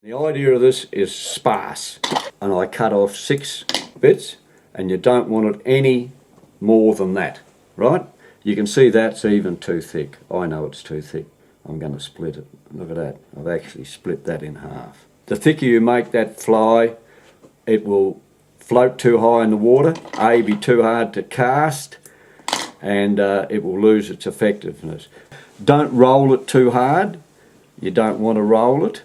The idea of this is sparse, and I cut off 6 bits, and you don't want it any more than that, right? You can see that's even too thick. I know it's too thick. I'm going to split it. Look at that. I've actually split that in half. The thicker you make that fly, it will float too high in the water, be too hard to cast, and it will lose its effectiveness. Don't roll it too hard. You don't want to roll it.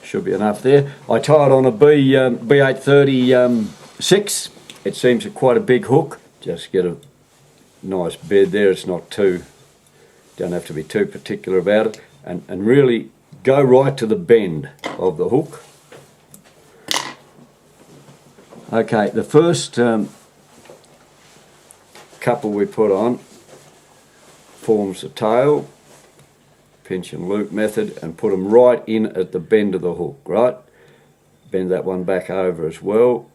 Should be enough there. I tied on a B836. It seems quite a big hook. Just get a nice bed there. It's not too, don't have to be too particular about it. And really go right to the bend of the hook. Okay, the first couple we put on forms the tail. Pinch and loop method, and put them right in at the bend of the hook, right? Bend that one back over as well.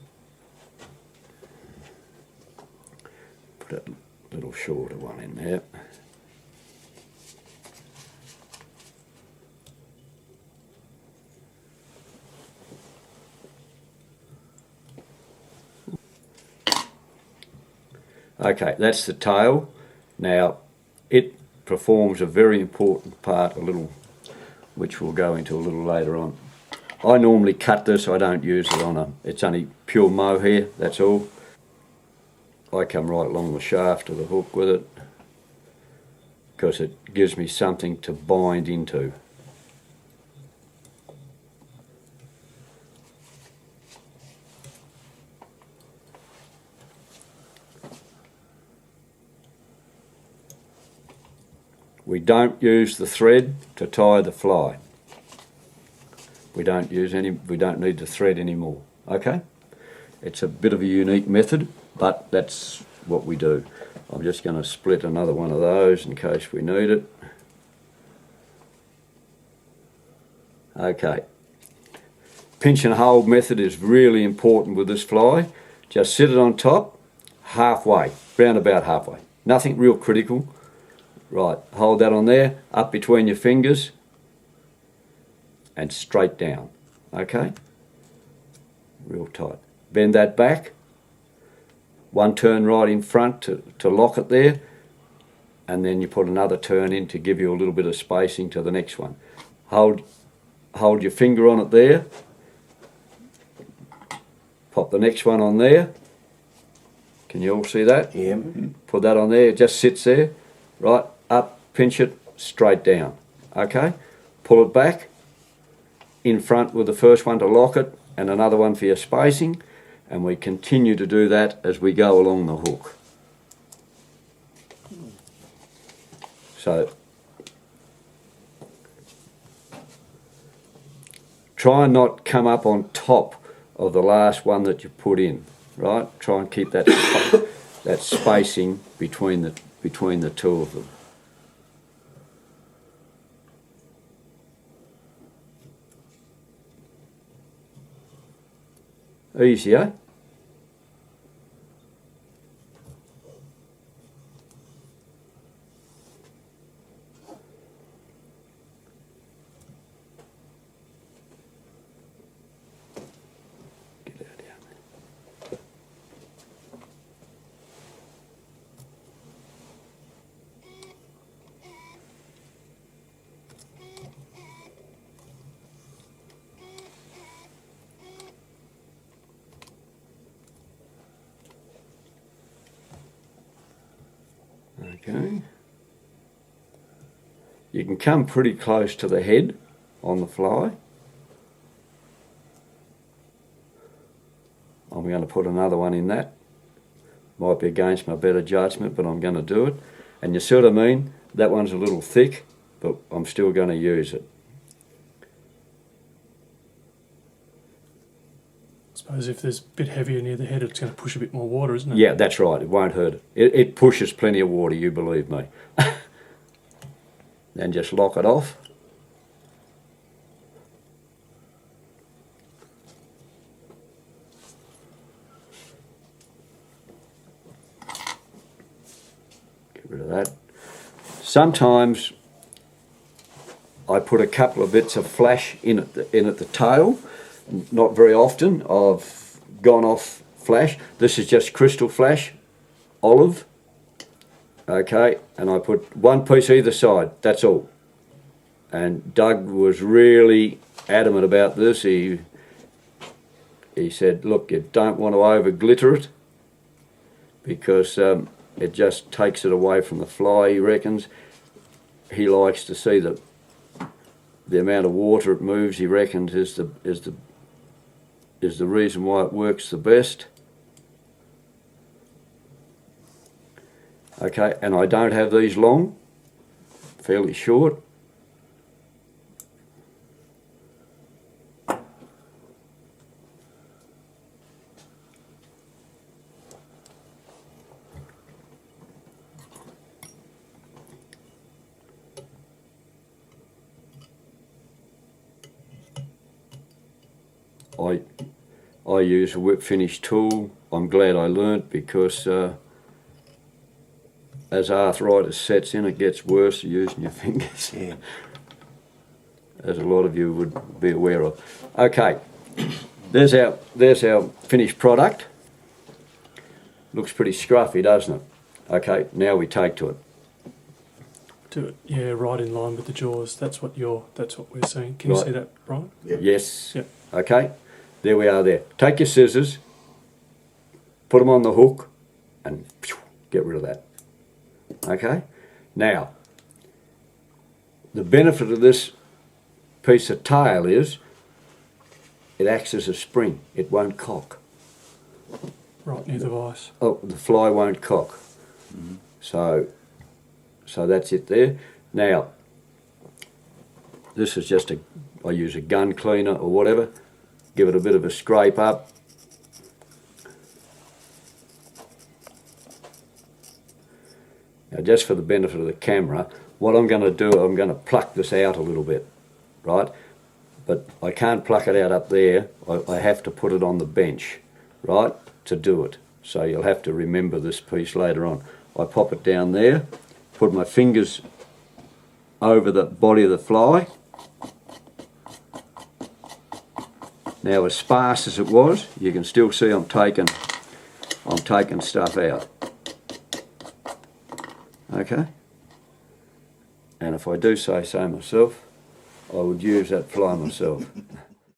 Put a little shorter one in there. Okay, that's the tail. Now, it performs a very important part, which we'll go into a little later on. I normally cut this. I don't use it on it's only pure mohair, that's all. I come right along the shaft of the hook with it because it gives me something to bind into. We don't use the thread to tie the fly. We don't need the thread anymore. Okay? It's a bit of a unique method, but that's what we do. I'm just going to split another one of those in case we need it. Okay. Pinch and hold method is really important with this fly. Just sit it on top, halfway, round about halfway. Nothing real critical. Right, hold that on there, up between your fingers, and straight down, okay? Real tight. Bend that back, one turn right in front to lock it there, and then you put another turn in to give you a little bit of spacing to the next one. Hold your finger on it there, pop the next one on there. Can you all see that? Yeah. Put that on there, it just sits there, right? Up, pinch it, straight down, okay? Pull it back, in front with the first one to lock it, and another one for your spacing, and we continue to do that as we go along the hook. So, try and not come up on top of the last one that you put in, right? Try and keep that, that spacing between the two of them. Easy, eh? Get out here. Okay. You can come pretty close to the head on the fly. I'm going to put another one in that. Might be against my better judgment, but I'm going to do it. And you see what I mean? That one's a little thick, but I'm still going to use it. I suppose if there's a bit heavier near the head, it's going to push a bit more water, isn't it? Yeah, that's right. It won't hurt it. It pushes plenty of water, you believe me. Then just lock it off. Get rid of that. Sometimes I put a couple of bits of flash in at the tail. Not very often I've gone off flash. This is just crystal flash, olive. Okay, and I put one piece either side, that's all. And Doug was really adamant about this. He said, look, you don't want to over glitter it, because it just takes it away from the fly, he reckons. He likes to see the amount of water it moves, he reckons, is the reason why it works the best. Okay, and I don't have these long, fairly short. I use a whip finish tool. I'm glad I learnt, because as arthritis sets in, it gets worse using your fingers. Yeah. As a lot of you would be aware of. Okay, there's our finished product. Looks pretty scruffy, doesn't it? Okay, now we take to it. Do it, yeah, right in line with the jaws. That's what we're seeing. Can you Right. see that, Brian? Yep. Yes. Yep. Okay, there we are there. Take your scissors, put them on the hook, and get rid of that. Okay, now the benefit of this piece of tail is it acts as a spring. It won't cock. Right near the vise. Oh, the fly won't cock. Mm-hmm. So that's it there. Now this is just I use a gun cleaner or whatever. Give it a bit of a scrape up. Now, just for the benefit of the camera, what I'm going to do, I'm going to pluck this out a little bit, right? But I can't pluck it out up there. I have to put it on the bench, right, to do it. So you'll have to remember this piece later on. I pop it down there, put my fingers over the body of the fly. Now, as sparse as it was, you can still see I'm taking stuff out. Okay? And if I do say so myself, I would use that fly myself.